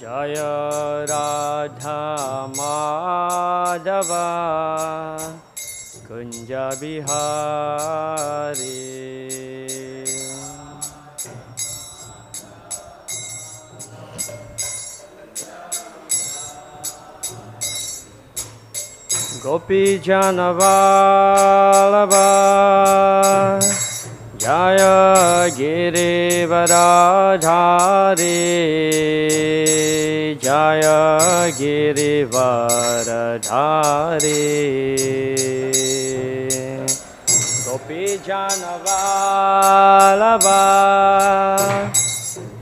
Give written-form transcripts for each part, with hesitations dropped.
Jaya Radha Madhava Kunja Bihari. Gopi Janavalabha Jaya Giri Varadhari Jaya Giri Varadhari Gopi Janavalabha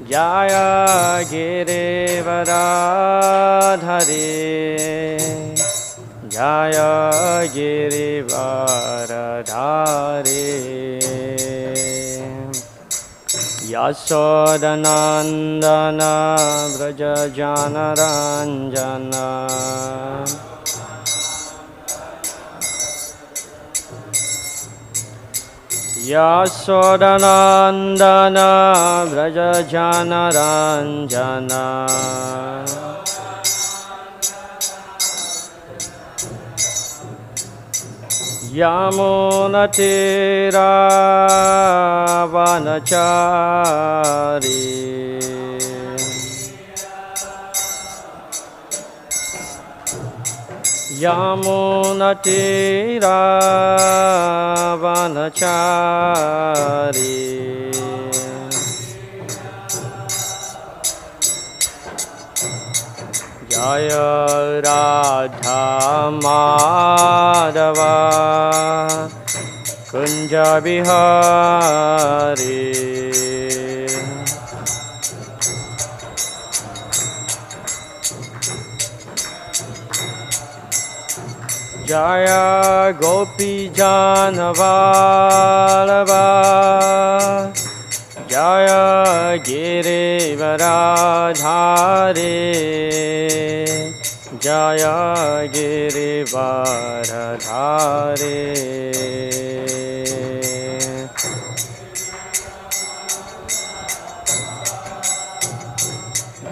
Jaya Giri Varadhari Jaya Giri Varadhari Yasodanandana Vraja Janaranjana Yasodanandana Vraja Janaranjana Yamunatira Vanachari Yamunatira Vanachari Jaya Radha Madhava Kunja Bihari Jaya Gopi Janavalabha Jaya Giri Varadhari Jaya Giri Varadhari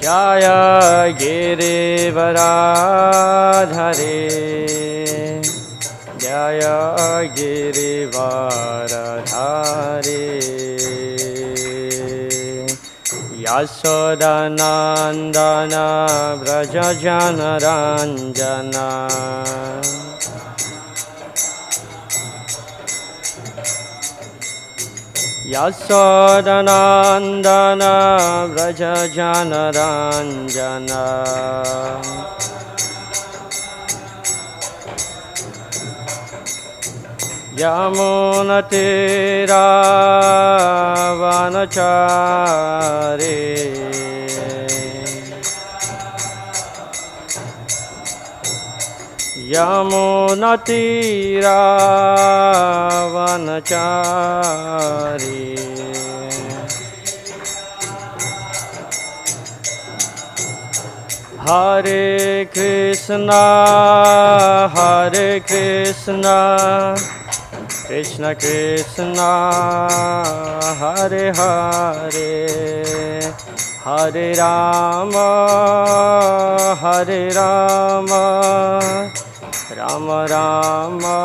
Jaya Giri Varadhari Jaya Giri Varadhari Yasodanandana Vraja Janaranjana Yasodanandana Vraja Janaranjana Yamunatira Vanachari Yamunatira Vanachari Hare Krishna Hare Krishna Krishna Krishna Hare Hare Hare Rama Hare Rama Rama Rama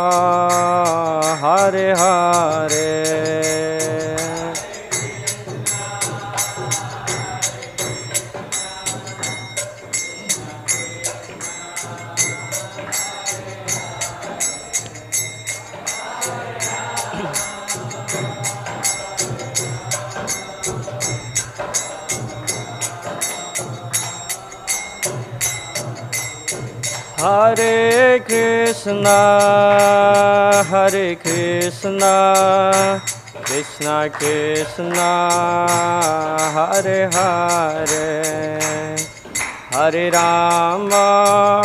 Hare Hare Hare Krishna, Hare Krishna, Krishna Krishna, Hare Hare, Hare Rama,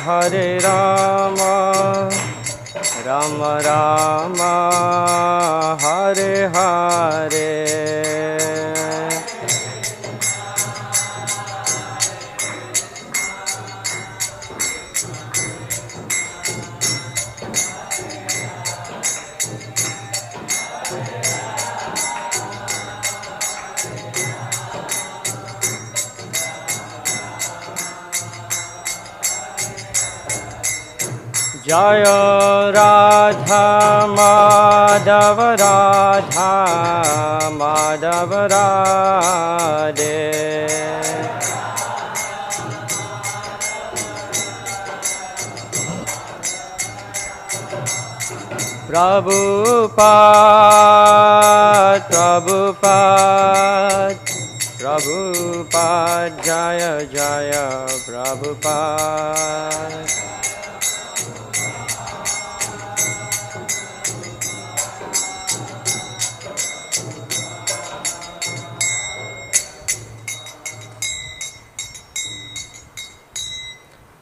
Hare Rama, Rama Rama, Hare Hare. Jaya Radha Madhava Radha Madhava Radhe Prabhupada Prabhupada Prabhupada Jaya Jaya Prabhupada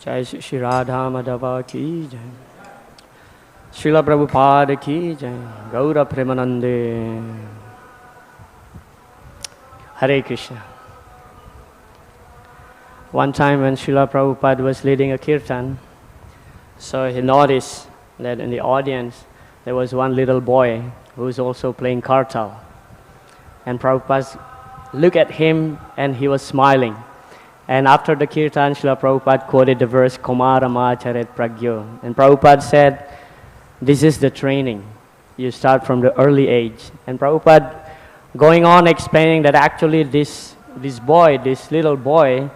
Jai Shri Radha Madhava ki jai. Srila Prabhupada ki jai. Gaura Premanande. Hare Krishna. One time when Srila Prabhupada was leading a kirtan, so he noticed that in the audience there was one little boy who was also playing kartal. And Prabhupada looked at him and he was smiling. And after the kirtan, Srila Prabhupada quoted the verse, Komara Macharet Pragyo. And Prabhupada said, this is the training. You start from the early age. And Prabhupada going on explaining that actually this little boy,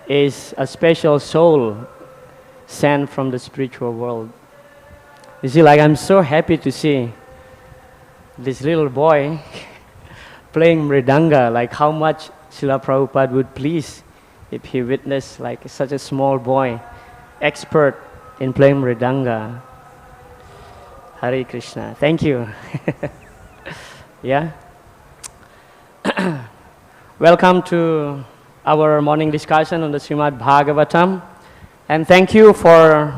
is a special soul sent from the spiritual world. You see, like I'm so happy to see this little boy playing mridanga, like how much Srila Prabhupada would please if he witnessed like such a small boy, expert in playing mridanga. Hare Krishna. Thank you. Yeah. Welcome to our morning discussion on the Srimad Bhagavatam. And thank you for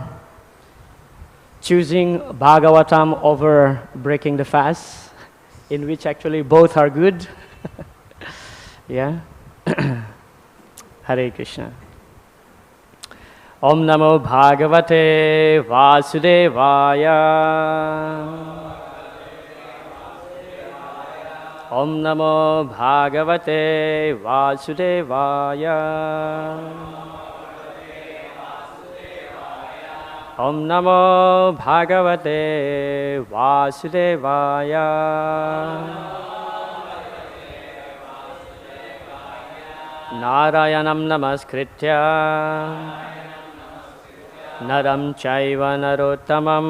choosing Bhagavatam over breaking the fast, in which actually both are good. Yeah. Hare Krishna. Om Namo Bhagavate Vasudevaya. Om Namo Bhagavate Vasudevaya. Om Namo Bhagavate Vasudevaya. Narayanam namaskritya Naram chaiva narottamam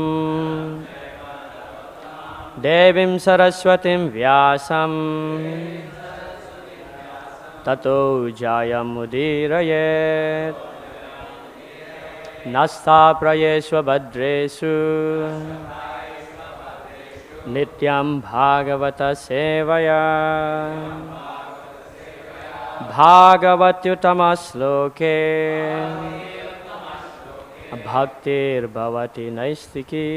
Devim saraswatim vyasam Tato jayam udirayet Nasta prayesva badresu Nityam bhagavata sevaya Bhagavatyutama sloke Bhaktir bhavati naistiki.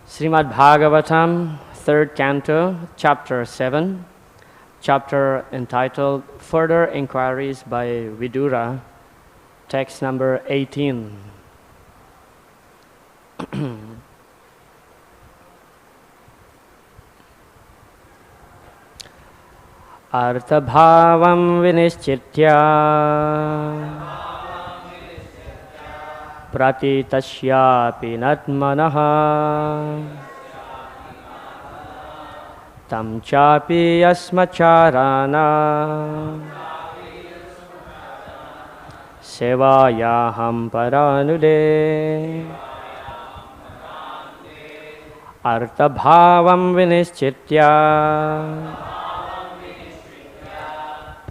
Srimad Bhagavatam, 3rd Canto, Chapter 7, chapter entitled Further Inquiries by Vidura, text number 18. Artha-abhāvam viniścitya pratītasyāpi nātmanaḥ tam cāpi yuṣmac-caraṇa sevayāhaṁ parāṇude artha-abhāvam viniścitya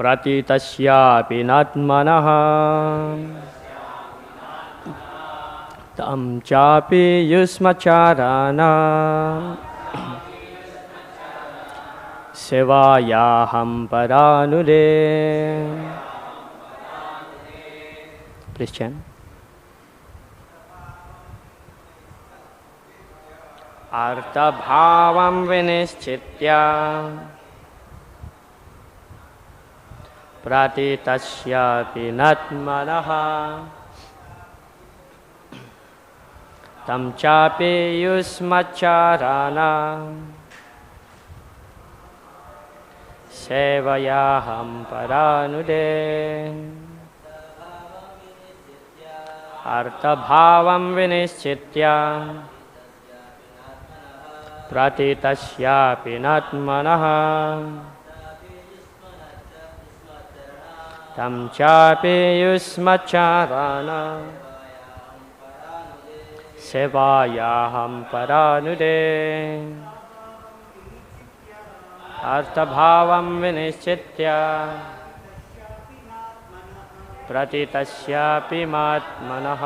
pratītasyāpi nātmanaḥ tam cāpi yuṣmac-caraṇa sevayāhaṁ parāṇude. Please chant. Artha-abhāvam viniścitya pratītasyapi nātmanaḥ tam cāpi yuṣmat-caraṇa sevayāhaṁ parāṇude. artha-abhāvam viniścitya pratītasyāpi nātmanaḥ tam cāpi yuṣmac-caraṇa sevayāhaṁ parāṇude artha-abhāvam viniścitya pratītasyāpi nātmanaḥ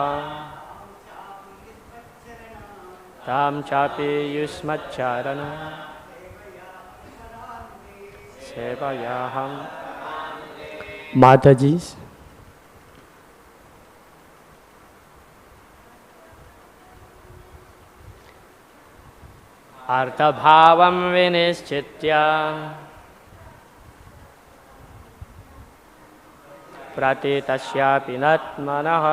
tam cāpi yuṣmac-caraṇa sevayāhaṁ. Mataji's. Artha-abhāvam viniścitya pratītasyāpi nātmanaḥ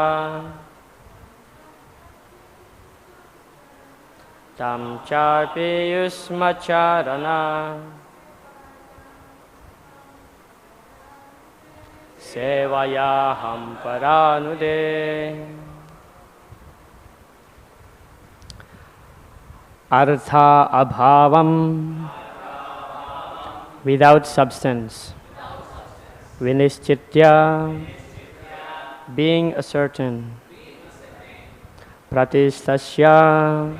tam cāpi yuṣmac-caraṇa sevayāhaṁ parāṇude. Artha-abhāvam, without substance. Viniścitya, being ascertained. Pratītasya,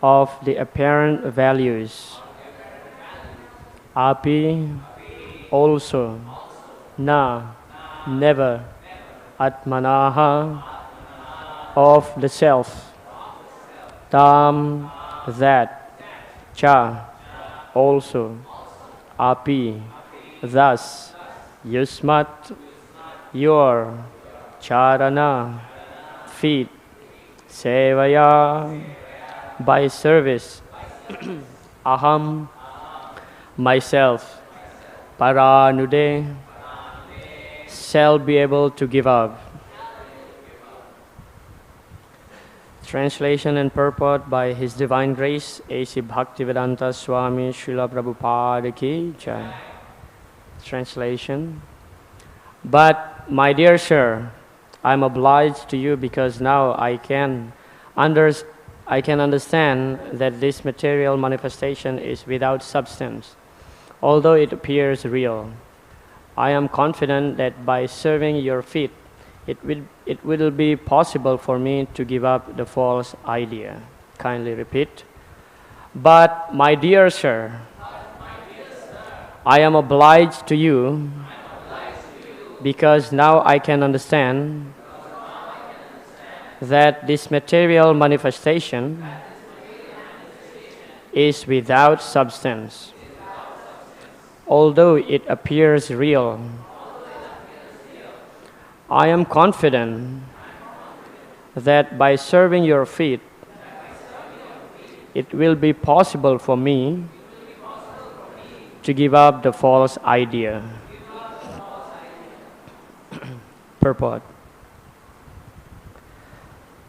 of the apparent values. Api, also. Na, never. Ātmanaḥ, of the self. Tam, that. Cha, also. Api, thus. Yuṣmat, your. Caraṇa, feet. Sevayā, by service. Aham, myself. Parāṇude, shall be able to give up. Translation and purport by His Divine Grace A.C. Bhaktivedanta Swami Srila Prabhupada Ki Jai. Translation. But, my dear sir, I am obliged to you because now I can understand that this material manifestation is without substance, although it appears real. I am confident that by serving your feet, it will be possible for me to give up the false idea. Kindly repeat. But, my dear sir, I am obliged to you because now I can understand that this material manifestation is without substance, although it appears real. I am confident that by serving your feet, it will be possible for me to give up the false idea. Purport.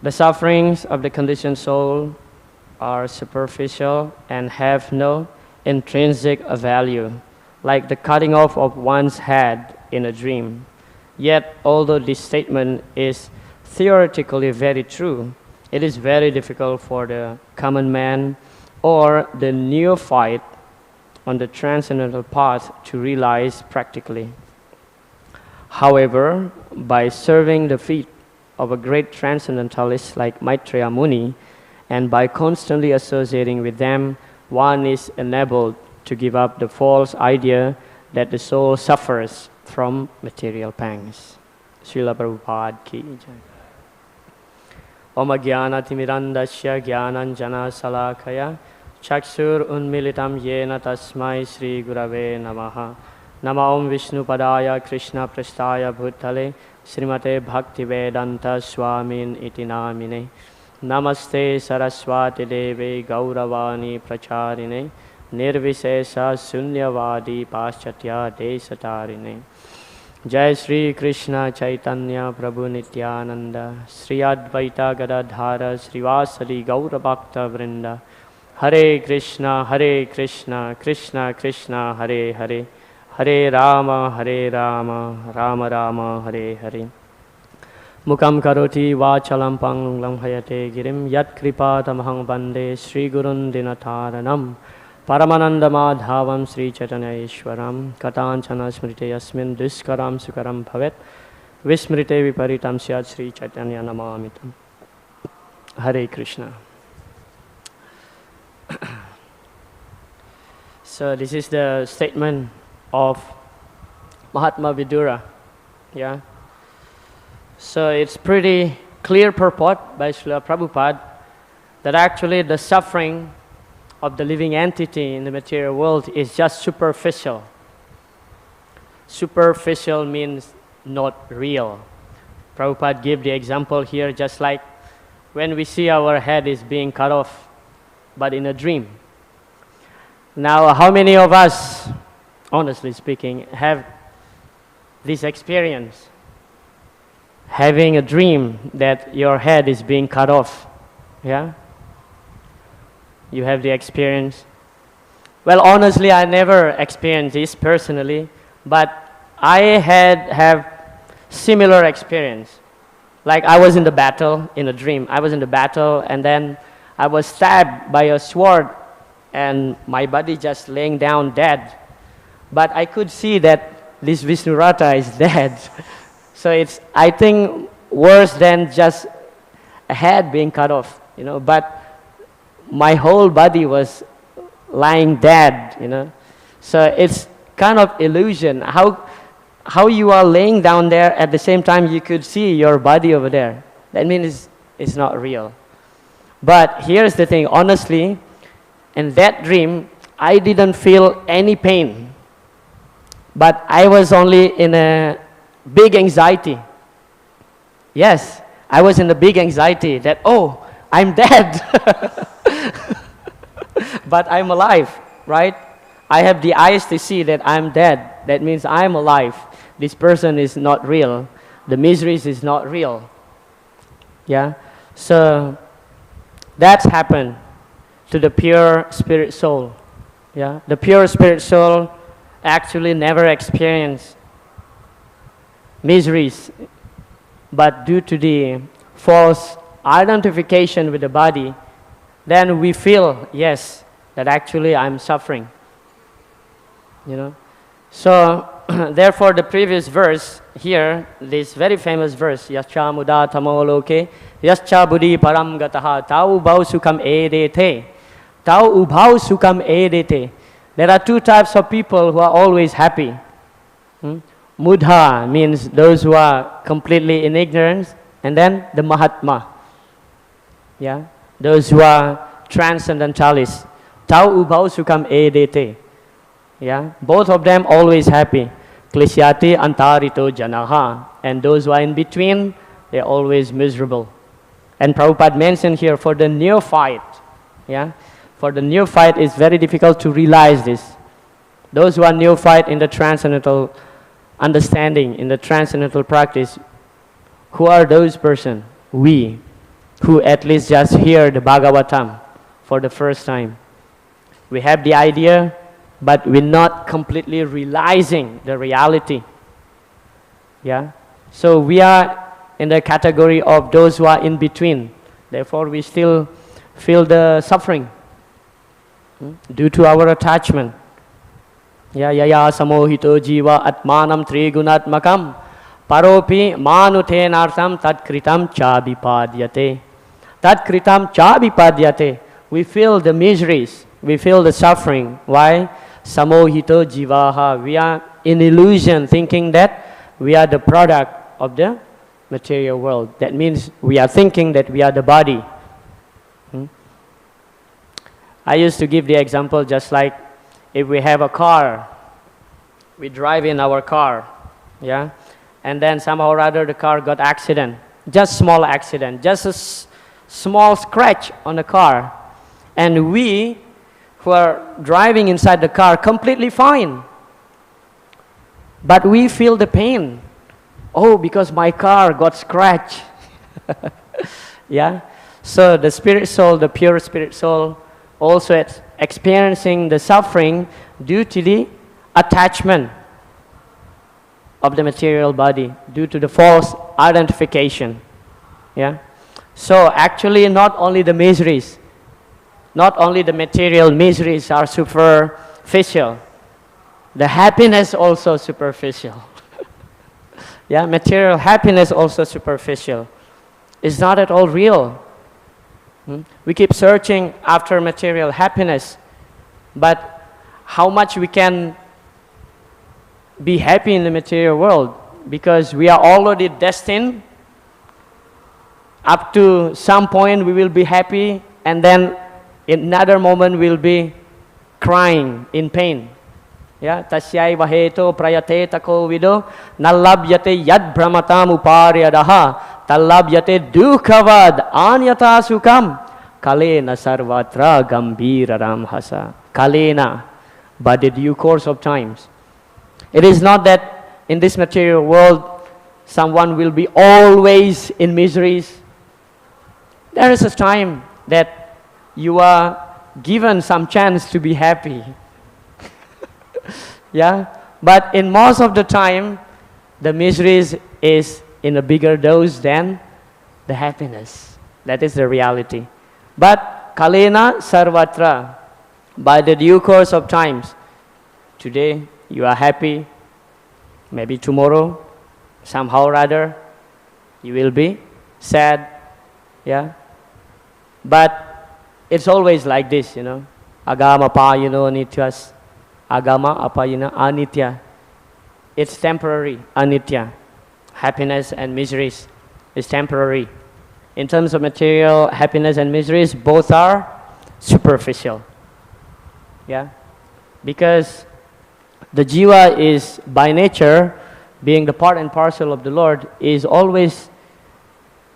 The sufferings of the conditioned soul are superficial and have no intrinsic value, like the cutting off of one's head in a dream. Yet, although this statement is theoretically very true, it is very difficult for the common man or the neophyte on the transcendental path to realize practically. However, by serving the feet of a great transcendentalist like Maitreya Muni, and by constantly associating with them, one is enabled to give up the false idea that the soul suffers from material pangs. Srila Prabhupada Ki Jai. Om Ajnana-timirandasya Jnananjana Salakaya Chakshur Unmilitam Yena Tasmai Shri Gurave Namaha. Nama Om Vishnupadaya Krishna Prasthaya Bhutale Srimate Bhaktivedanta Swamin Iti Namine. Namaste Saraswati Deve Gauravani Pracharine Nirvisesa Sunyavadi Paschatya Desatarine. Jai Shri Krishna Chaitanya Prabhu Nityananda Sri Advaita Gadadhara Srivasadi Gaura Bhakta Vrinda. Hare Krishna Krishna Krishna Hare Hare Hare Rama Rama Rama Hare Hare. Mukam karoti vachalam panglum hayate girim yat kripatamaham vande Sri Gurun dinataranam Paramanandamadhavam Sri Chaitanya Ishwaram Katanchana smrite yasmin duskaram sukaram bhavet Vismrite viparitam syat Sri Chaitanya namamitam. Hare Krishna. So this is the statement of Mahatma Vidura. Yeah. So it's pretty clear purport by Srila Prabhupada that actually the suffering of the living entity in the material world is just superficial. Superficial means not real. Prabhupada gave the example here, just like when we see our head is being cut off, but in a dream. Now, how many of us, honestly speaking, have this experience? Having a dream that your head is being cut off. Yeah? You have the experience? Well, honestly, I never experienced this personally, but I have similar experience. Like I was in the battle, in a dream. I was in the battle and then I was stabbed by a sword and my body just laying down dead. But I could see that this Vishnurat is dead. So it's, I think, worse than just a head being cut off, you know. But my whole body was lying dead, you know. So it's kind of illusion. How you are laying down there at the same time you could see your body over there. That means it's not real. But here's the thing, honestly, in that dream, I didn't feel any pain. But I was only in a big anxiety. Yes, I was in a big anxiety that, oh, I'm dead. But I'm alive, right? I have the eyes to see that I'm dead. That means I'm alive. This person is not real. The miseries is not real. Yeah? So that's happened to the pure spirit soul. Yeah? The pure spirit soul actually never experienced miseries, but due to the false identification with the body, then we feel, yes, that actually I'm suffering. You know? So, therefore, the previous verse here, this very famous verse, Yascha muda tamo loke, Yascha buddhi param gataha, tau ubhau sukham edete, tau ubhau sukham edete. There are two types of people who are always happy. Mudha means those who are completely in ignorance, and then the Mahatma. Yeah, those who are transcendentalists. Tau ubhau sukham edete. Yeah, both of them always happy. Klisyati antarito janaha. And those who are in between, they're always miserable. And Prabhupada mentioned here for the neophyte. Yeah, for the neophyte, it's very difficult to realize this. Those who are neophyte in the transcendental understanding, in the transcendental practice, who are those persons? We, who at least just hear the Bhagavatam for the first time. We have the idea, but we're not completely realizing the reality. Yeah? So we are in the category of those who are in between. Therefore, we still feel the suffering due to our attachment. Ya yaya samohito jiva atmanam trigunatmakam paropi manutenartham tatkritam cāpi. Tatkritam cāpi. We feel the miseries, we feel the suffering. Why? Samohito jivaha. We are in illusion, thinking that we are the product of the material world. That means we are thinking that we are the body. I used to give the example just like if we have a car, we drive in our car, yeah, and then somehow or other the car got accident, just small accident, just a small scratch on the car, and we who are driving inside the car completely fine, but we feel the pain. Oh, because my car got scratched. Yeah, so the spirit soul, the pure spirit soul, also experiencing the suffering due to the attachment of the material body, due to the false identification. Yeah. So actually, not only the miseries, not only the material miseries are superficial, the happiness also superficial. Yeah, material happiness also superficial. It's not at all real. We keep searching after material happiness, but how much we can be happy in the material world, because we are already destined up to some point we will be happy, and then in another moment we'll be crying in pain. Yeah, tasyaiva heto prayate tako vido nallabhyate yad brahmatam uparyadaha tallabhyate dukkavad anyata sukam kalena sarvatra gambiraram hasa. Kalena, by the due course of times. It is not that in this material world someone will be always in miseries. There is a time that you are given some chance to be happy. Yeah, but in most of the time, the miseries is in a bigger dose than the happiness. That is the reality. But kalena sarvatra, by the due course of times, today you are happy, maybe tomorrow, somehow or other, you will be sad. Yeah, but it's always like this, you know. Agama payano nityas. Agama apayana anitya. It's temporary, anitya. Happiness and miseries is temporary. In terms of material happiness and miseries, both are superficial. Yeah, because the jiva is by nature, being the part and parcel of the Lord, is always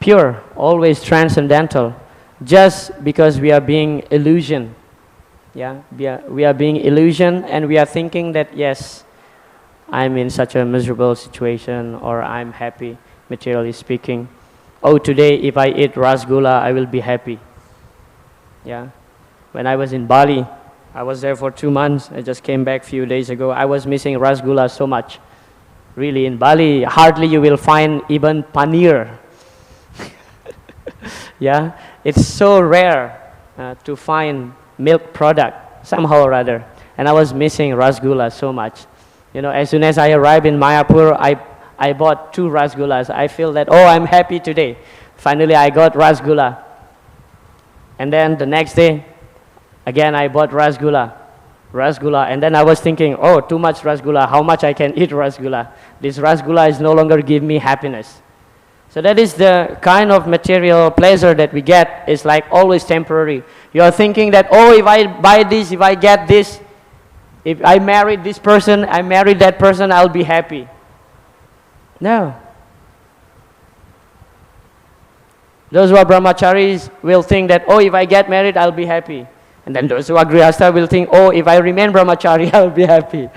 pure, always transcendental. Just because we are being illusioned. Yeah, we are being illusioned, and we are thinking that yes, I'm in such a miserable situation, or I'm happy, materially speaking. Oh, today if I eat rasgulla, I will be happy. Yeah. When I was in Bali, I was there for 2 months. I just came back a few days ago. I was missing rasgulla so much. Really, in Bali, hardly you will find even paneer. Yeah, it's so rare to find milk product somehow or other, and I was missing rasgulla so much. You know, as soon as I arrived in Mayapur, I bought 2 rasgullas. I feel that, oh, I'm happy today. Finally, I got rasgulla. And then the next day, again I bought rasgulla, and then I was thinking, oh, too much rasgulla. How much I can eat rasgulla? This rasgulla is no longer give me happiness. So that is the kind of material pleasure that we get. It's like always temporary. You are thinking that, oh, if I buy this, if I get this, if I marry this person, I marry that person, I'll be happy. No. Those who are brahmacharis will think that, oh, if I get married, I'll be happy. And then those who are grihastha will think, oh, if I remain brahmachari, I'll be happy.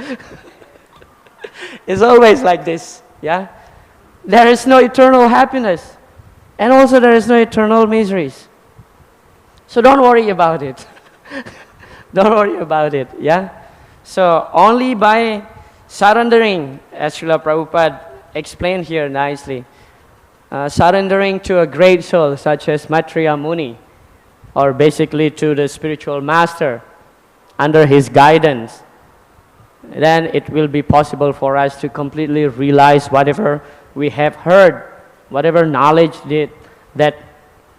It's always like this. Yeah. There is no eternal happiness, and also there is no eternal miseries. So don't worry about it. Don't worry about it, yeah? So only by surrendering, as Srila Prabhupada explained here nicely, surrendering to a great soul such as Maitreya Muni, or basically to the spiritual master, under his guidance, then it will be possible for us to completely realize whatever we have heard, whatever knowledge that,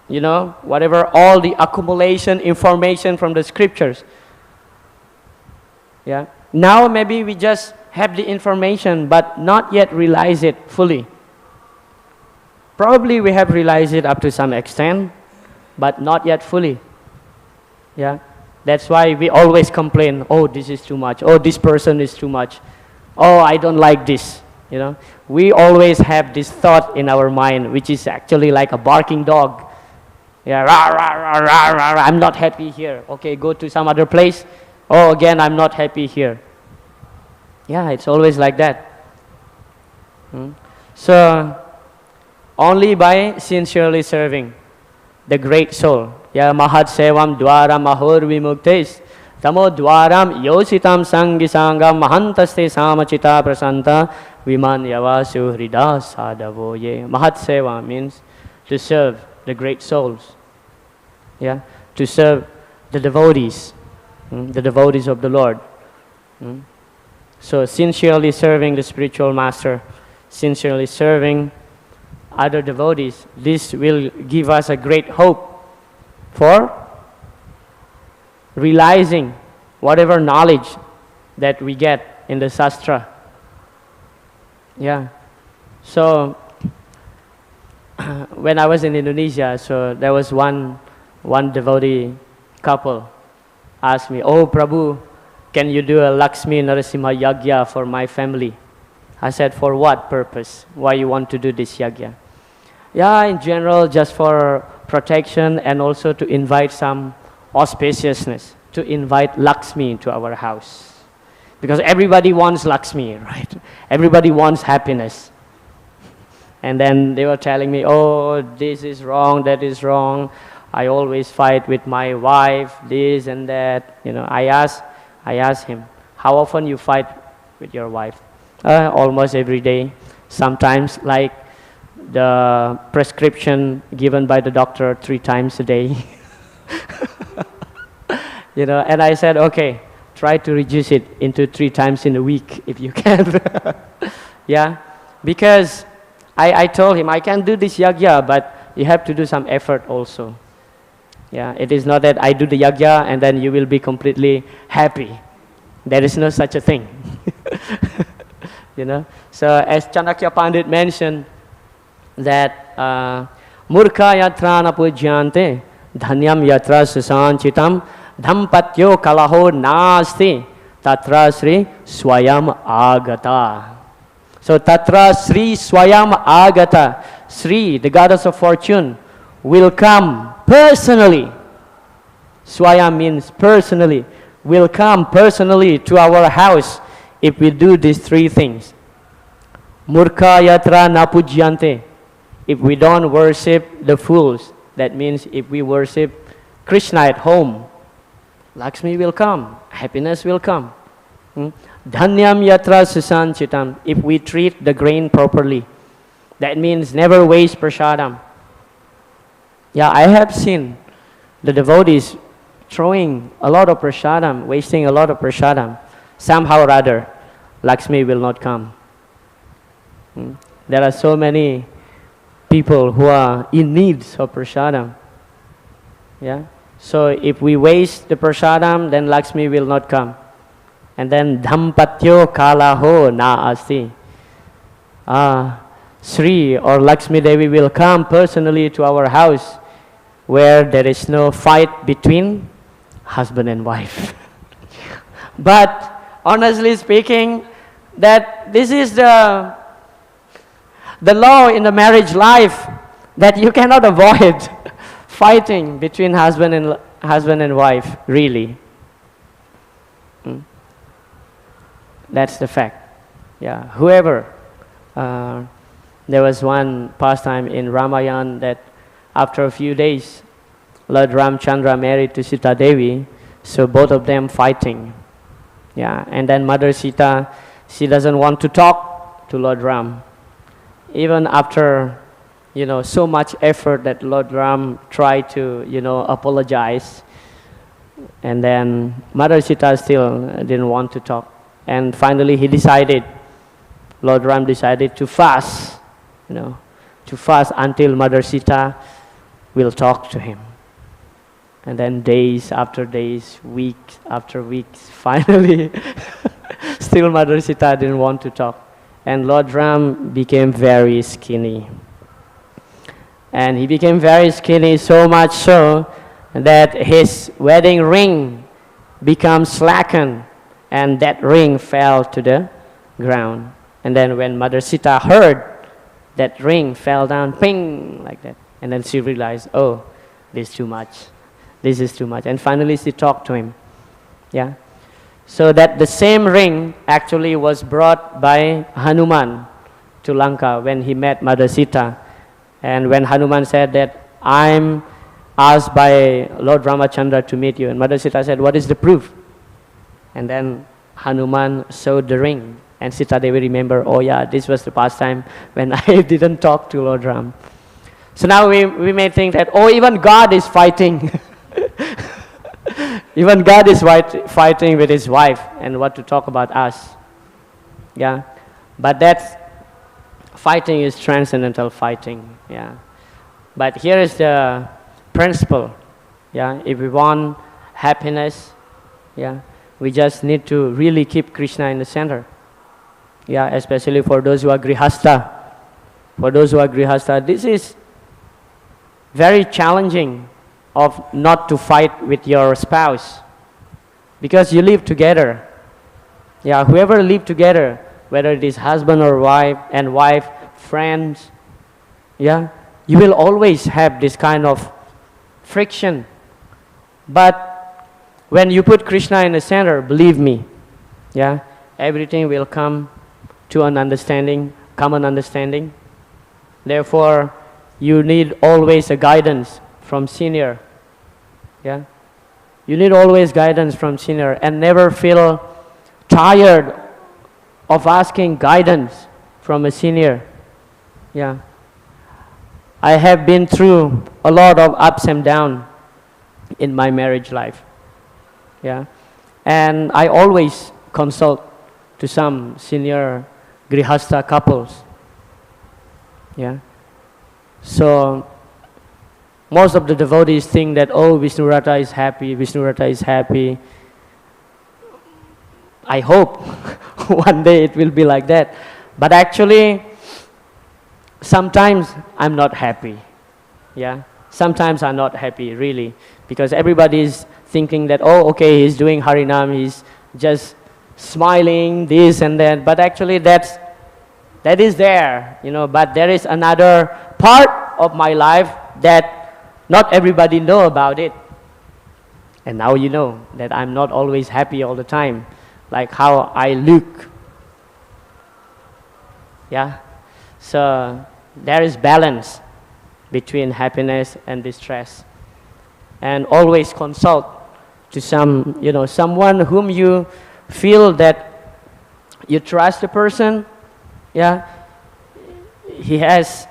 you know, whatever all the accumulation information from the scriptures. Yeah. Now maybe we just have the information but not yet realize it fully. Probably we have realized it up to some extent, but not yet fully. Yeah. That's why we always complain, oh, this is too much, oh, this person is too much, oh, I don't like this. You know, we always have this thought in our mind, which is actually like a barking dog. Yeah, rah, rah, rah, rah, rah, rah. I'm not happy here. Okay, go to some other place. Oh, again, I'm not happy here. Yeah, it's always like that. So, only by sincerely serving the great soul. Yeah, mahat sevam dwara mahur vimuktes tamodwaram yositam sangisangam mahantaste samachita prasanta vimanyavasu hrida sadavoye. Mahat seva means to serve the great souls. Yeah, to serve the devotees of the Lord. So sincerely serving the spiritual master, sincerely serving other devotees, this will give us a great hope for realizing whatever knowledge that we get in the Shastra. Yeah. So when I was in Indonesia, so there was one devotee couple asked me, "Oh Prabhu, can you do a Lakshmi Narasimha Yagya for my family?" I said, "For what purpose? Why you want to do this yagya?" "Yeah, in general, just for protection and also to invite some auspiciousness, to invite Lakshmi into our house. Because everybody wants Lakshmi, right? Everybody wants happiness." And then they were telling me, "Oh, this is wrong, that is wrong. I always fight with my wife, this and that." I asked him, "How often you fight with your wife?" "Almost every day. Sometimes like the prescription given by the doctor 3 times a day." And I said, "Okay, try to reduce it into 3 times in a week if you can." Yeah, because I told him, "I can do this yagya, but you have to do some effort also." Yeah, it is not that I do the yagya and then you will be completely happy. There is no such a thing. So as Chanakya Pandit mentioned, that murkha yatra napujyante dhanyam yatra susanchitam dhampatyo kalaho nasti tatra sri swayam agata. So tatra sri swayam agata, Sri, the goddess of fortune, will come personally. Swayam means personally, will come personally to our house if we do these 3 things. Murkha yatra napujyante, if we don't worship the fools, that means if we worship Krishna at home, Lakshmi will come, happiness will come. Dhanyam yatra susanchitam, if we treat the grain properly, that means never waste prasadam. Yeah, I have seen the devotees throwing a lot of prasadam, wasting a lot of prasadam. Somehow or other, Lakshmi will not come. There are so many people who are in need of prasadam. Yeah, so if we waste the prasadam, then Lakshmi will not come. And then dhampatyo kalaho na asti. Sri or Lakshmi Devi will come personally to our house where there is no fight between husband and wife. But honestly speaking, that this is the law in the marriage life, that you cannot avoid fighting between husband and wife, really. That's the fact. Yeah, whoever. There was one pastime in Ramayana that after a few days, Lord Ramchandra married to Sita Devi, so both of them fighting. Yeah, and then Mother Sita, she doesn't want to talk to Lord Ram. Even after, so much effort that Lord Ram tried to, apologize. And then Mother Sita still didn't want to talk. And finally Lord Ram decided to fast, to fast until Mother Sita will talk to him. And then days after days, weeks after weeks, finally, still Mother Sita didn't want to talk. And Lord Ram became very skinny. And he became very skinny, so much so that his wedding ring became slackened, and that ring fell to the ground. And then when Mother Sita heard, that ring fell down, ping, like that. And then she realized, oh, this is too much. This is too much. And finally she talked to him. Yeah. So that the same ring actually was brought by Hanuman to Lanka when he met Mother Sita. And when Hanuman said that, I'm asked by Lord Ramachandra to meet you. And Mother Sita said, what is the proof? And then Hanuman showed the ring. And Sita Devi remember, oh yeah, this was the past time when I didn't talk to Lord Ram. So now we may think that, oh, even God is fighting. Even God is fighting with his wife, and what to talk about us. Yeah, but that fighting is transcendental fighting. Yeah, but here is the principle. Yeah, if we want happiness, yeah, we just need to really keep Krishna in the center. Yeah, especially for those who are grihastha. For those who are grihastha, this is very challenging of not to fight with your spouse, because you live together. Yeah, whoever live together, whether it is husband or wife, friends, yeah, you will always have this kind of friction. But when you put Krishna in the center, believe me, yeah, everything will come to an understanding, common understanding. Therefore, you need always a guidance from senior. Yeah, you need always guidance from senior, and never feel tired of asking guidance from a senior. Yeah, I have been through a lot of ups and downs in my marriage life. Yeah, and I always consult to some senior grihastha couples. Yeah, so most of the devotees think that, oh, Vishnurat is happy, Vishnurat is happy. I hope one day it will be like that. But actually, sometimes I'm not happy. Yeah, sometimes I'm not happy, really. Because everybody is thinking that, oh, okay, he's doing Harinam, he's just smiling, this and that. But actually, that is there, you know. But there is another part of my life that not everybody know about it. And now you know that I'm not always happy all the time, like how I look. Yeah, so there is balance between happiness and distress. And always consult to someone whom you feel that you trust the person. Yeah, he has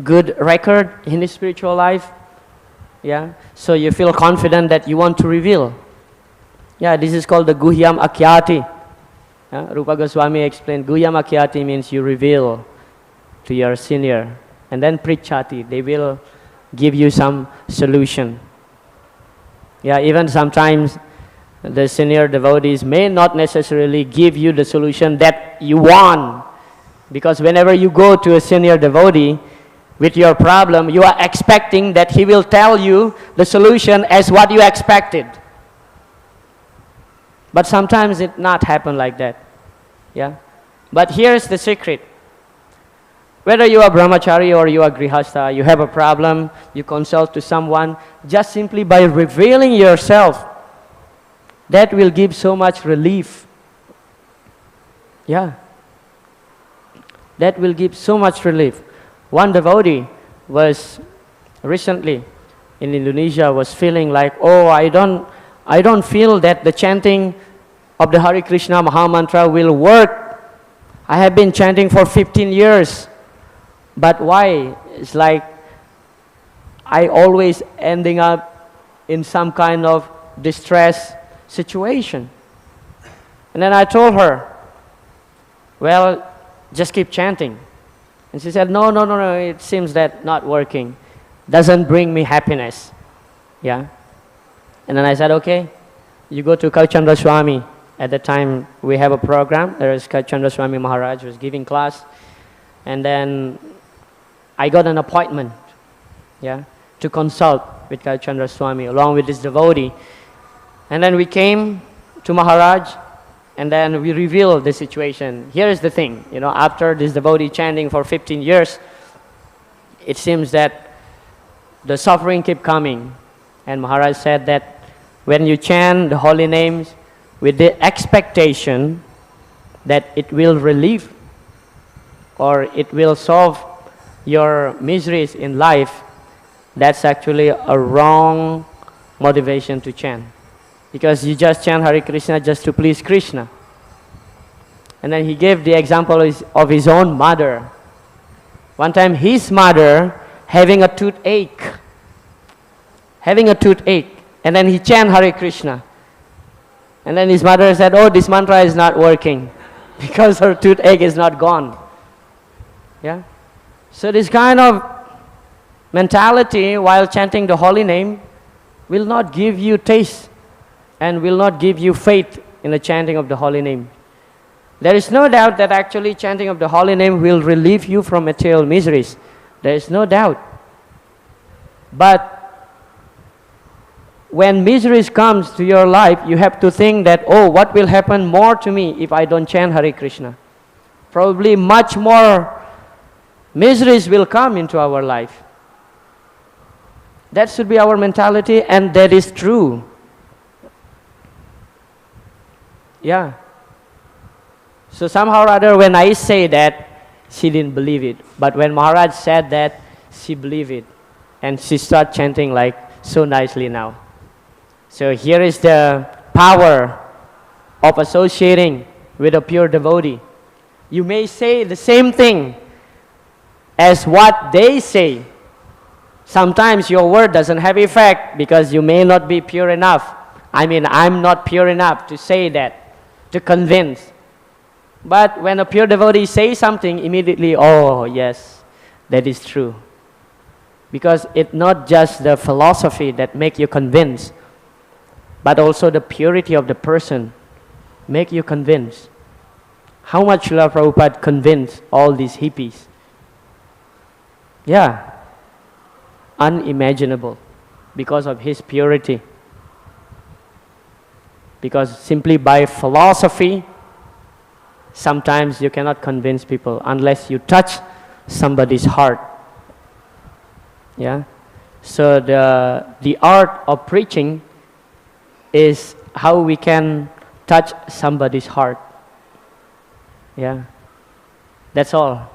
good record in his spiritual life. Yeah, so you feel confident that you want to reveal. Yeah, this is called the guhyam akyati. Rupa Goswami explained, guhyam akyati means you reveal to your senior, and then prichati, they will give you some solution. Yeah, even sometimes the senior devotees may not necessarily give you the solution that you want, because whenever you go to a senior devotee with your problem, you are expecting that he will tell you the solution as what you expected. But sometimes it not happen like that. Yeah, but here's the secret. Whether you are brahmachari or you are grihastha, you have a problem, you consult to someone, just simply by revealing yourself, that will give so much relief. Yeah, that will give so much relief. One devotee was recently in Indonesia, was feeling like, oh, I don't feel that the chanting of the Hare Krishna Maha Mantra will work. I have been chanting for 15 years. But why? It's like I always ending up in some kind of distress situation. And then I told her, well, just keep chanting. And she said, no, it seems that not working. Doesn't bring me happiness. Yeah. And then I said, okay, you go to Kavichandra Swami. At the time, we have a program. There is Kavichandra Swami Maharaj who was giving class. And then I got an appointment, yeah, to consult with Kavichandra Swami along with this devotee. And then we came to Maharaj, and then we revealed the situation. Here is the thing, after this devotee chanting for 15 years, it seems that the suffering keep coming. And Maharaj said that when you chant the holy names with the expectation that it will relieve or it will solve your miseries in life, that's actually a wrong motivation to chant. because you just chant Hare Krishna just to please Krishna. And then he gave the example of his own mother. One time his mother having a toothache, and then he chant Hare Krishna. And then his mother said, oh, this mantra is not working because her toothache is not gone. Yeah? So this kind of mentality while chanting the holy name will not give you taste and will not give you faith in the chanting of the holy name. There is no doubt that actually chanting of the holy name will relieve you from material miseries. There is no doubt. But when miseries comes to your life, you have to think that, oh, what will happen more to me if I don't chant Hare Krishna? Probably much more miseries will come into our life. That should be our mentality, and that is true. Yeah. So somehow or other, when I say that, she didn't believe it. But when Maharaj said that, she believed it. And she started chanting like so nicely now. So here is the power of associating with a pure devotee. You may say the same thing as what they say. Sometimes your word doesn't have effect because you may not be pure enough. I mean, I'm not pure enough to say that, to convince. But when a pure devotee says something, immediately, oh yes, that is true. Because it's not just the philosophy that make you convinced, but also the purity of the person make you convinced. How much Srila Prabhupada convinced all these hippies? Yeah, unimaginable because of his purity. Because simply by philosophy, sometimes you cannot convince people unless you touch somebody's heart. Yeah. So the art of preaching is how we can touch somebody's heart. Yeah. That's all.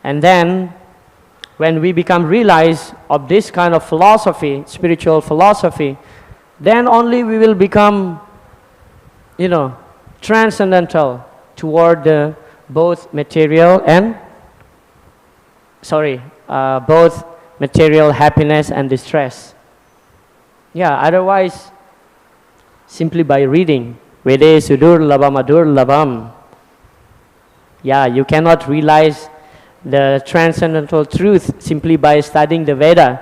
And then when we become realized of this kind of philosophy, spiritual philosophy, then only we will become, transcendental toward both material and, both material happiness and distress. Yeah, otherwise, simply by reading, Vede sudurlabam adurlabam, yeah, you cannot realize the transcendental truth simply by studying the Veda.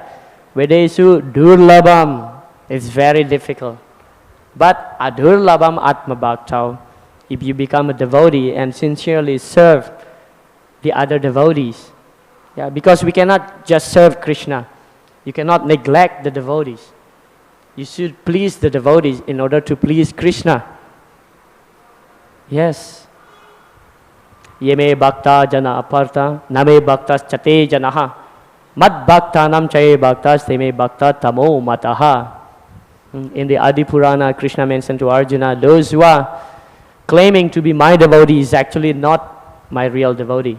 Vedesu durlabam, it's very difficult. But adurlabam atma-bhaktau, if you become a devotee and sincerely serve the other devotees. Yeah, because we cannot just serve Krishna. You cannot neglect the devotees. You should please the devotees in order to please Krishna. Yes. Yeme bhakta jana aparta, name bhaktas chate janaha, mad bhakta nam chaye bhaktas teme bhakta tamo mataha. In the Adi Purana, Krishna mentioned to Arjuna, those who are claiming to be my devotee is actually not my real devotee.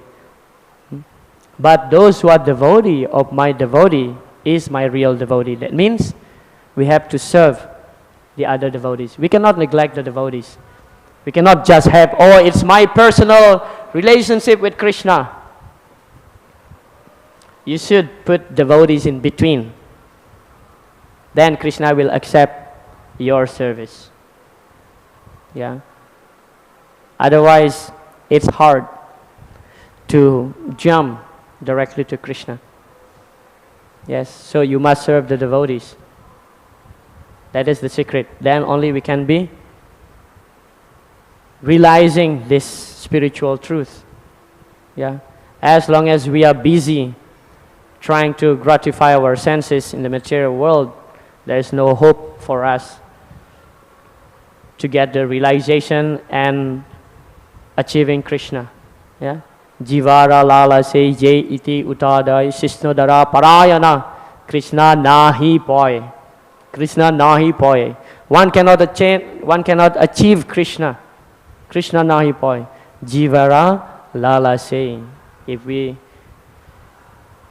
But those who are devotee of my devotee is my real devotee. That means we have to serve the other devotees. We cannot neglect the devotees. We cannot just have, oh, it's my personal relationship with Krishna. You should put devotees in between. Then Krishna will accept your service. Yeah. Otherwise, it's hard to jump directly to Krishna. Yes, so you must serve the devotees. That is the secret. Then only we can be realizing this spiritual truth. Yeah. As long as we are busy trying to gratify our senses in the material world, there is no hope for us to get the realization and achieving Krishna. Yeah. Jivara lala se je iti utadai sisnodara parayana Krishna nahi poi. Krishna nahi poi. One cannot achieve Krishna. Krishna nahi poi. Jivara lala se. If we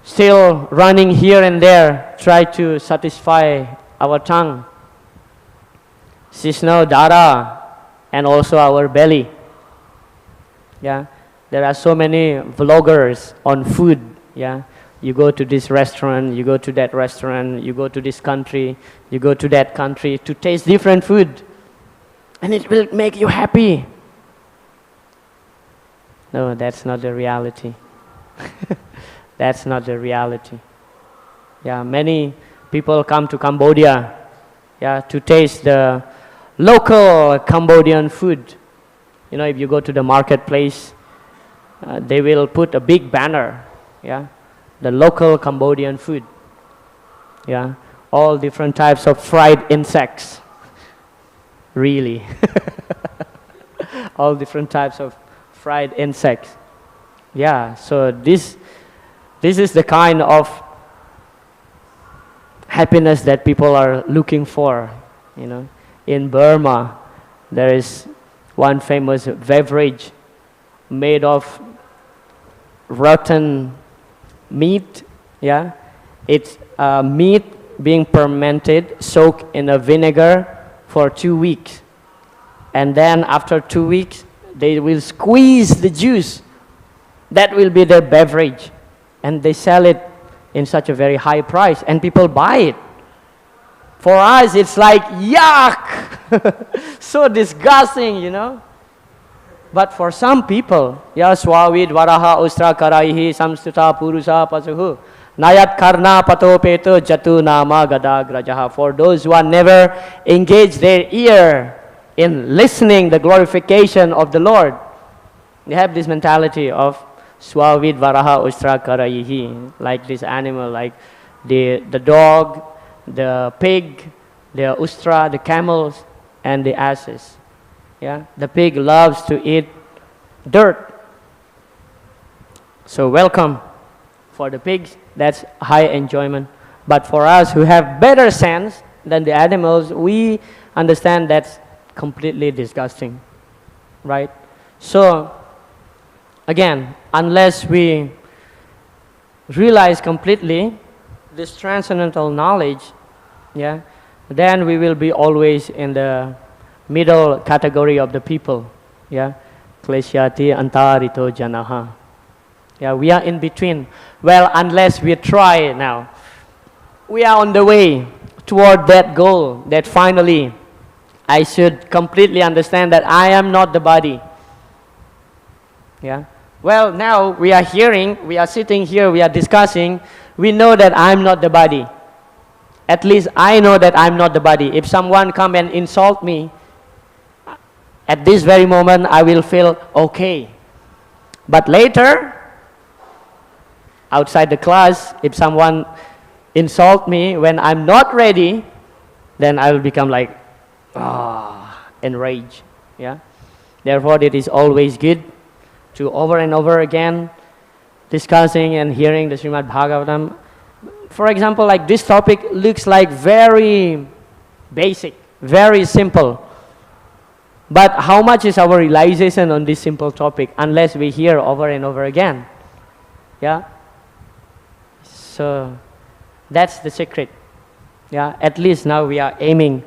still running here and there, try to satisfy our tongue, Sishno, Dara, and also our belly. Yeah, there are so many vloggers on food. Yeah, you go to this restaurant, you go to that restaurant, you go to this country, you go to that country to taste different food, and it will make you happy. No, that's not the reality. That's not the reality. Yeah, many people come to Cambodia, yeah, to taste the local Cambodian food. You know, if you go to the marketplace, they will put a big banner, yeah, the local Cambodian food. Yeah, all different types of fried insects. Really. All different types of fried insects. Yeah, so this is the kind of happiness that people are looking for, you know. In Burma, there is one famous beverage made of rotten meat, yeah. It's meat being fermented, soaked in a vinegar for 2 weeks. And then after 2 weeks, they will squeeze the juice. That will be the beverage. And they sell it in such a very high price, and people buy it. For us, it's like, yuck! So disgusting, you know. But for some people, swavid varaha ustra karaihi samstuta purusa pasuhu nayat karna patopeto jatu nama gada grajaha. For those who are never engaged their ear in listening the glorification of the Lord, they have this mentality of swavid varaha ustra karaihi, like this animal, like the dog, the pig, the ustra, the camels, and the asses. Yeah, the pig loves to eat dirt. So welcome for the pigs, that's high enjoyment. But for us who have better sense than the animals, we understand that's completely disgusting, right? So again, unless we realize completely this transcendental knowledge, yeah, then we will be always in the middle category of the people, yeah, kleshyati antarito janaha. Yeah, we are in between. Well, unless we try now, we are on the way toward that goal, that finally I should completely understand that I am not the body. Yeah. Well, now we are hearing, we are sitting here, we are discussing, we know that I'm not the body. At least I know that I'm not the body. If someone come and insult me, at this very moment I will feel okay. But later, outside the class, if someone insult me when I'm not ready, then I will become like, enraged. Yeah. Therefore, it is always good to over and over again discussing and hearing the Srimad Bhagavatam. For example, like this topic looks like very basic, very simple. But how much is our realization on this simple topic unless we hear over and over again? Yeah. So that's the secret. Yeah. At least now we are aiming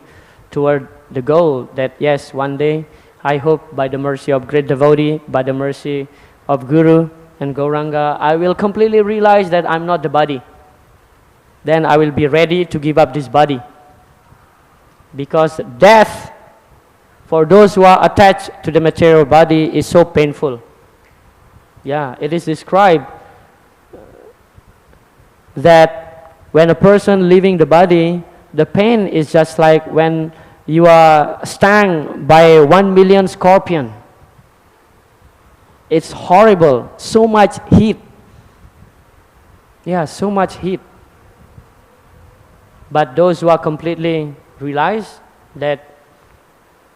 toward the goal that yes, one day, I hope by the mercy of great devotee, by the mercy of Guru and Gauranga, I will completely realize that I'm not the body. Then I will be ready to give up this body. Because death, for those who are attached to the material body, is so painful. Yeah, it is described that when a person leaving the body, the pain is just like when you are stung by 1 million scorpion. It's horrible, so much heat. Yeah, so much heat. But those who are completely realize that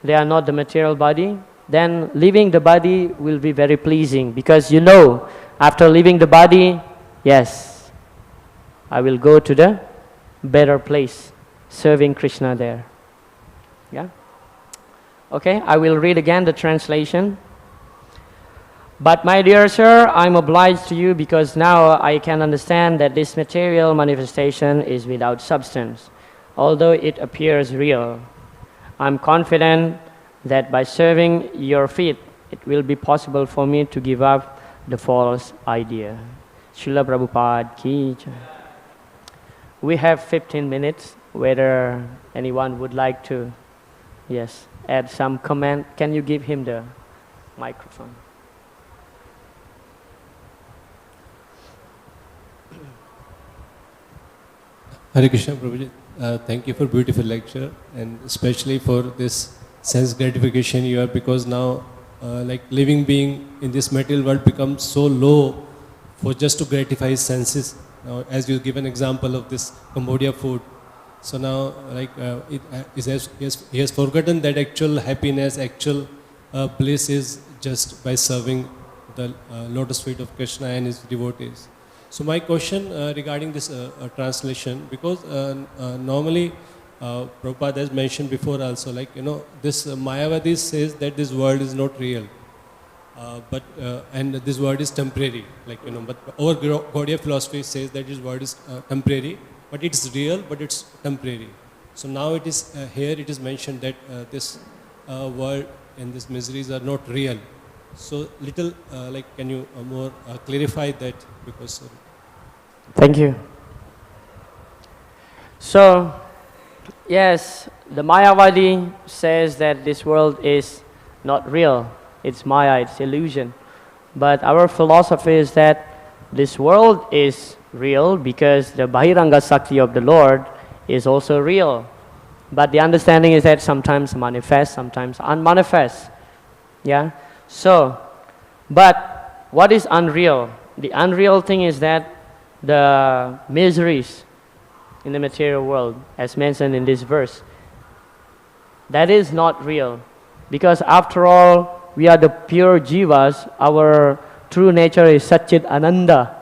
they are not the material body, then leaving the body will be very pleasing, because you know, after leaving the body, yes, I will go to the better place, serving Krishna there. Yeah? Okay, I will read again the translation. But my dear sir, I'm obliged to you because now I can understand that this material manifestation is without substance, although it appears real. I'm confident that by serving your feet, it will be possible for me to give up the false idea. Srila Prabhupada ki jai. We have 15 minutes, whether anyone would like to, yes, add some comment. Can you give him the microphone? Hare Krishna Prabhuji, thank you for beautiful lecture, and especially for this sense gratification you have, because now like living being in this material world becomes so low for just to gratify his senses. Now, as you give an example of this Cambodia food, so now like he has forgotten that actual happiness, actual bliss is just by serving the lotus feet of Krishna and his devotees. So my question regarding this translation, because normally Prabhupada has mentioned before also, like, this Mayavadi says that this world is not real, and this world is temporary, like, but our Gaudiya philosophy says that this world is temporary, but it's real, but it's temporary. So now it is here it is mentioned that this world and these miseries are not real. So little like, can you more clarify that, because Thank you. So, yes, the Mayavadi says that this world is not real. It's Maya, it's illusion. But our philosophy is that this world is real because the Bahiranga Sakti of the Lord is also real. But the understanding is that sometimes manifest, sometimes unmanifest. Yeah? So, but what is unreal? The unreal thing is that the miseries in the material world, as mentioned in this verse, that is not real. Because after all, we are the pure jivas. Our true nature is Satchit Ananda.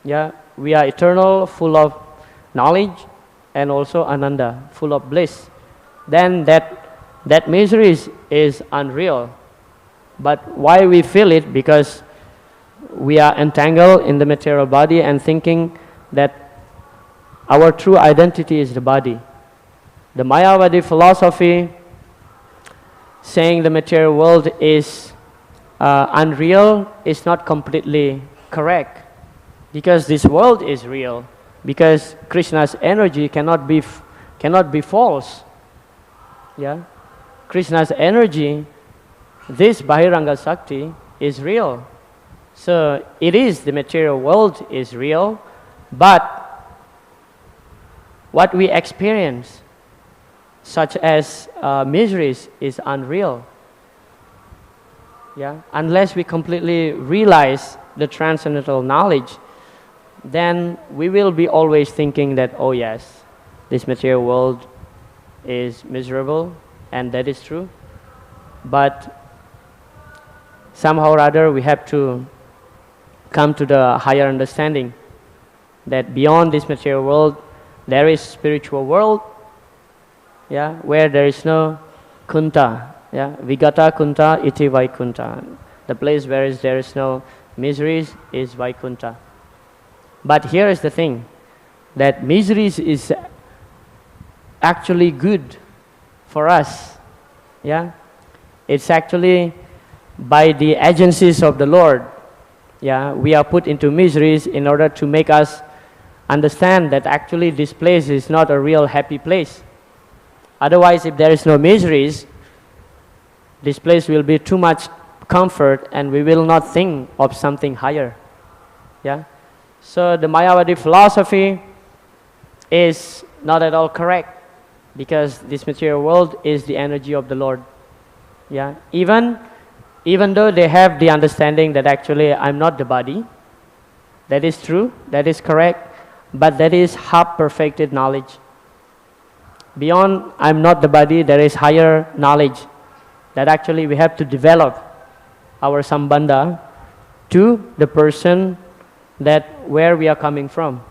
Yeah? We are eternal, full of knowledge, and also Ananda, full of bliss. Then that misery is unreal. But why we feel it? Because we are entangled in the material body and thinking that our true identity is the body. The Mayavadi philosophy saying the material world is unreal is not completely correct, because this world is real, because Krishna's energy cannot be false. Yeah? Krishna's energy, this Bahiranga Sakti, is real. So it is, the material world is real, but what we experience, such as miseries, is unreal. Yeah? Unless we completely realize the transcendental knowledge, then we will be always thinking that, oh yes, this material world is miserable, and that is true. But somehow or other we have to come to the higher understanding that beyond this material world there is spiritual world, yeah, where there is no kunta, yeah, vigata kunta iti vaikunta. The place where there is no miseries is Vaikunta. But here is the thing, that miseries is actually good for us. Yeah? It's actually by the agencies of the Lord. Yeah, we are put into miseries in order to make us understand that actually this place is not a real happy place. Otherwise, if there is no miseries, this place will be too much comfort and we will not think of something higher. Yeah? So the Mayavadi philosophy is not at all correct, because this material world is the energy of the Lord. Yeah? Even though they have the understanding that actually I'm not the body, that is true, that is correct, but that is half-perfected knowledge. Beyond I'm not the body, there is higher knowledge that actually we have to develop our sambandha to the person that where we are coming from,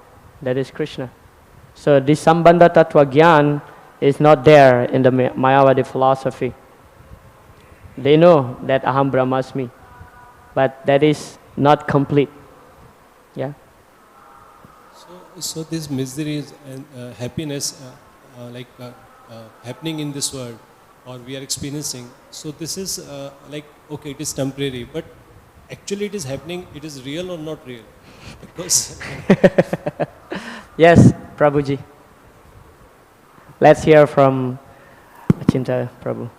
that is Krishna. So this sambandha tattva gyan is not there in the Mayavadi philosophy. They know that aham brahmasmi, but that is not complete. Yeah. So this miseries and happiness, happening in this world or we are experiencing. So this is like, okay, it is temporary, but actually it is happening, it is real or not real? Because Yes, Prabhuji. Let's hear from Achinta Prabhu.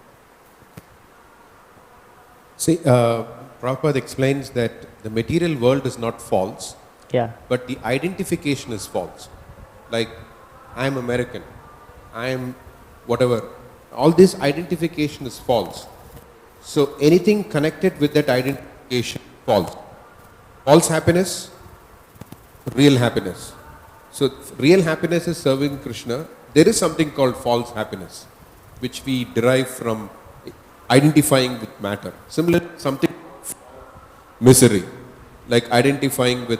See, Prabhupada explains that the material world is not false, Yeah. but the identification is false. Like, I am American, I am whatever. All this identification is false. So anything connected with that identification, false. False happiness, real happiness. So real happiness is serving Krishna. There is something called false happiness, which we derive from identifying with matter. Similar, something misery, like identifying with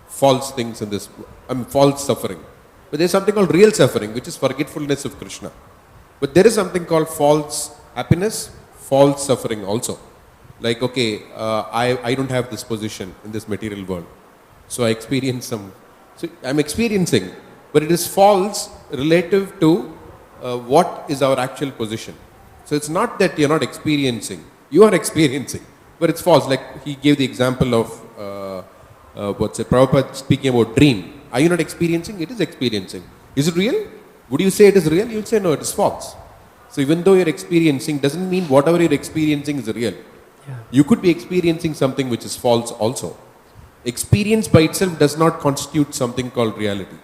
false things in this, false suffering. But there is something called real suffering, which is forgetfulness of Krishna. But there is something called false happiness, false suffering also. Like, okay, I don't have this position in this material world, so I experience some. So I'm experiencing, but it is false relative to what is our actual position. So it's not that you're not experiencing, you are experiencing, but it's false. Like he gave the example of Prabhupada speaking about dream. Are you not experiencing? It is experiencing. Is it real? Would you say it is real? You would say no, it is false. So even though you're experiencing, doesn't mean whatever you're experiencing is real. Yeah. You could be experiencing something which is false also. Experience by itself does not constitute something called reality.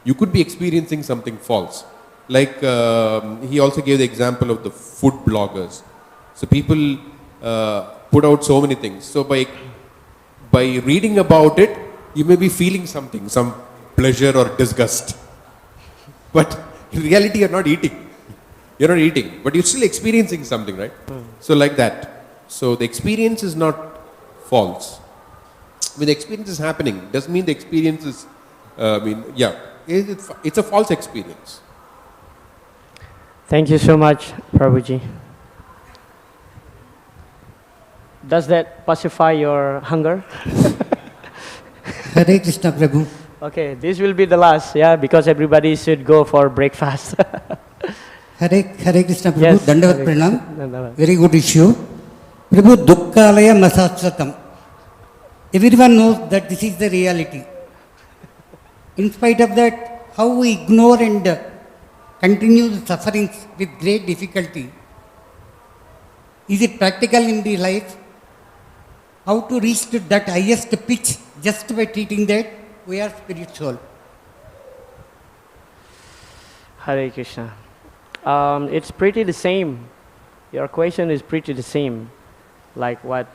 You could be experiencing something false. Like he also gave the example of the food bloggers. So people put out so many things. So by reading about it, you may be feeling something, some pleasure or disgust. But in reality, you're not eating. You're not eating, but you're still experiencing something, right? So like that. So the experience is not false. When the experience is happening, doesn't mean the experience is, it's a false experience. Thank you so much, Prabhuji. Does that pacify your hunger? Hare Krishna Prabhu. Okay, this will be the last, yeah, because everybody should go for breakfast. Hare Krishna Prabhu. Yes, Dandavat Hare Pranam. Krishna. Dandavat. Very good issue. Prabhu, dukkālaya masāsvatam. Everyone knows that this is the reality. In spite of that, how we ignore and continue the sufferings with great difficulty. Is it practical in the life? How to reach to that highest pitch just by treating that we are spiritual? Hare Krishna. It's pretty the same. Your question is pretty the same, like what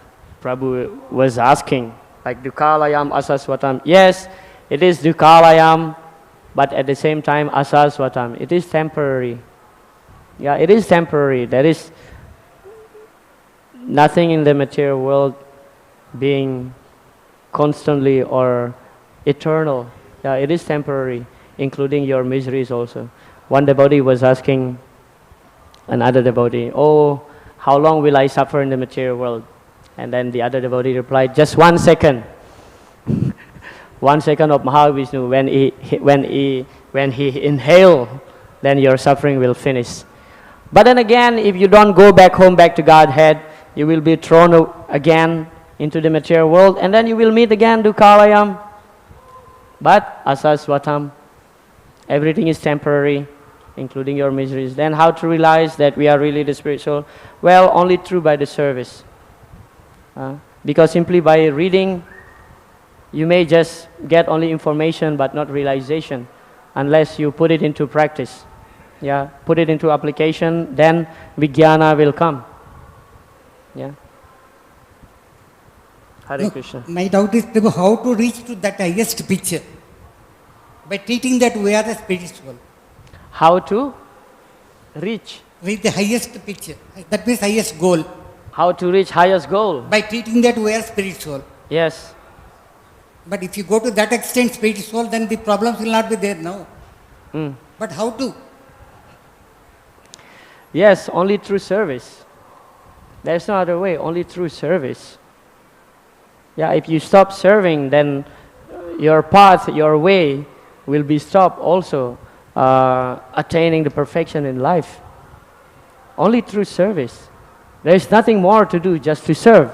Prabhu was asking. Like dukkhalayam asasvatam. Yes, it is dukkhalayam, but at the same time asasvatam. It is temporary. Yeah, it is temporary. There is nothing in the material world being constantly or eternal. Yeah, it is temporary, including your miseries also. One devotee was asking another devotee, oh, how long will I suffer in the material world? And then the other devotee replied, just 1 second. 1 second of Mahavishnu, when he inhale, then your suffering will finish. But then again, if you don't go back home, back to Godhead, you will be thrown again into the material world, and then you will meet again dukkhalayam. But asasvatam, everything is temporary, including your miseries. Then how to realize that we are really the spiritual? Well, only through by the service. Because simply by reading, you may just get only information but not realization, unless you put it into practice. Yeah, put it into application, then vijnana will come. Yeah. Hare Krishna. My doubt is, Prabhu, how to reach to that highest pitch? By treating that we are the spiritual. How to reach? Reach the highest pitch. That means highest goal. How to reach highest goal? By treating that we are spiritual. Yes. But if you go to that extent spiritual, then the problems will not be there now. But how to? Yes, only through service. There's no other way, only through service. Yeah, if you stop serving, then your path, your way will be stopped also. attaining the perfection in life. Only through service. There is nothing more to do, just to serve.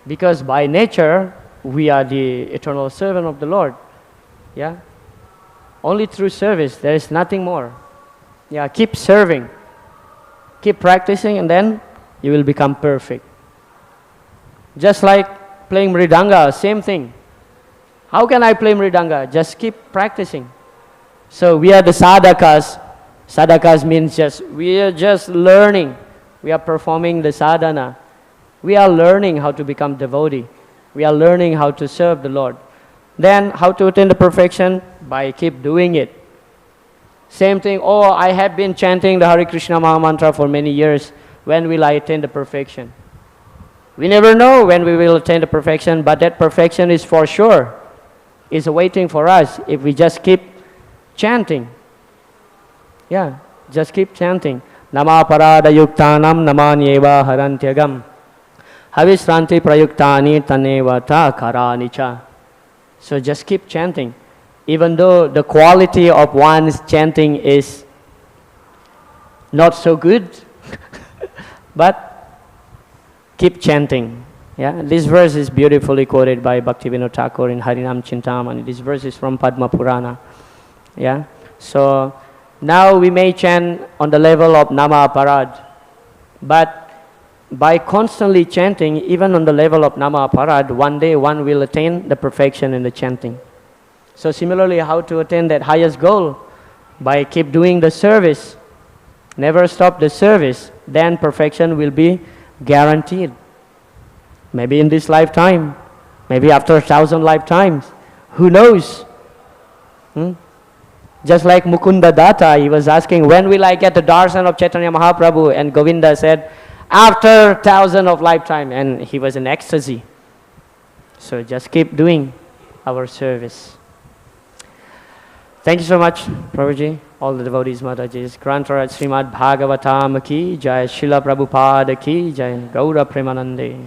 Because by nature, we are the eternal servant of the Lord. Yeah? Only through service, there is nothing more. Yeah, keep serving. Keep practicing, and then you will become perfect. Just like playing mridanga, same thing. How can I play mridanga? Just keep practicing. So we are the sadhakas. Sadhakas means we are just learning. We are performing the sadhana. We are learning how to become devotee. We are learning how to serve the Lord. Then how to attain the perfection? By keep doing it. Same thing, I have been chanting the Hare Krishna Maha Mantra for many years. When will I attain the perfection? We never know when we will attain the perfection, but that perfection is for sure. Is waiting for us if we just keep chanting. Yeah, just keep chanting. Nama parada yuktanam namanyeva harantyagam. Havisranti prayuktani taneva ta karanicha. So just keep chanting. Even though the quality of one's chanting is not so good, but keep chanting. Yeah, this verse is beautifully quoted by Bhaktivinoda Thakur in Harinam Chintamani. This verse is from Padma Purana. Yeah, so now we may chant on the level of Nama Parad, but by constantly chanting, even on the level of Nama Parad, one day one will attain the perfection in the chanting. So similarly, how to attain that highest goal? By keep doing the service. Never stop the service. Then perfection will be guaranteed. Maybe in this lifetime. Maybe after 1,000 lifetimes. Who knows? Just like Mukunda Datta, he was asking, when will I get the darshan of Chaitanya Mahaprabhu? And Govinda said, after 1,000 of lifetime. And he was in ecstasy. So just keep doing our service. Thank you so much, Prabhuji, all the devotees, Matajis. Grantaraj Srimad Bhagavatam ki jai, Srila Prabhupada ki jai, Gaura Premanande.